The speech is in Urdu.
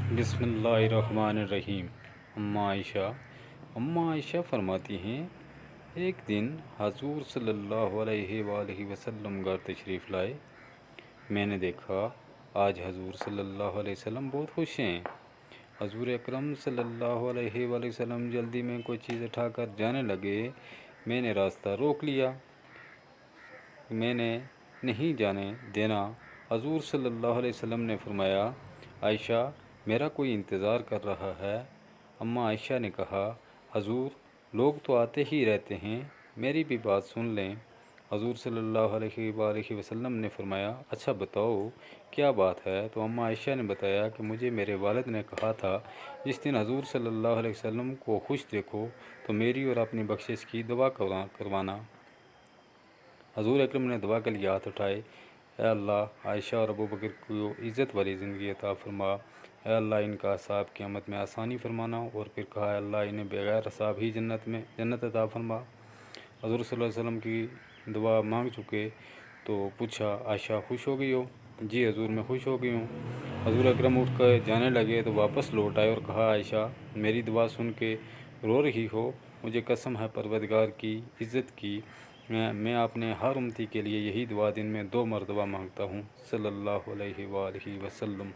بسم اللہ الرحمن الرحیم۔ اماں عائشہ فرماتی ہیں، ایک دن حضور صلی اللہ علیہ وآلہ وسلم گھر تشریف لائے۔ میں نے دیکھا آج حضور صلی اللہ علیہ وسلم بہت خوش ہیں۔ حضور اکرم صلی اللہ علیہ وآلہ وسلم جلدی میں کوئی چیز اٹھا کر جانے لگے۔ میں نے راستہ روک لیا، میں نے نہیں جانے دینا۔ حضور صلی اللہ علیہ وسلم نے فرمایا، عائشہ میرا کوئی انتظار کر رہا ہے۔ اماں عائشہ نے کہا، حضور لوگ تو آتے ہی رہتے ہیں، میری بھی بات سن لیں۔ حضور صلی اللہ علیہ وآلہ وسلم نے فرمایا، اچھا بتاؤ کیا بات ہے؟ تو اماں عائشہ نے بتایا کہ مجھے میرے والد نے کہا تھا جس دن حضور صلی اللہ علیہ وسلم کو خوش دیکھو تو میری اور اپنی بخشش کی دعا کروانا۔ حضور اکرم نے دعا کے لیے ہاتھ اٹھائے، اے اللہ عائشہ اور ابو بکر کو عزت والی زندگی عطا فرما، اے اللہ ان کا حساب قیامت میں آسانی فرمانا، اور پھر کہا اے اللہ انہیں بغیر حساب ہی جنت عطا فرما۔ حضور صلی اللہ علیہ وسلم کی دعا مانگ چکے تو پوچھا، عائشہ خوش ہو گئی ہو؟ جی حضور میں خوش ہو گئی ہوں۔ حضور اکرم اٹھ کر جانے لگے تو واپس لوٹ آئے اور کہا، عائشہ میری دعا سن کے رو رہی ہو؟ مجھے قسم ہے پروردگار کی عزت کی، میں اپنے ہر امتی کے لیے یہی دعا دن میں 2 مرتبہ مانگتا ہوں، صلی اللہ علیہ وآلہ وسلم۔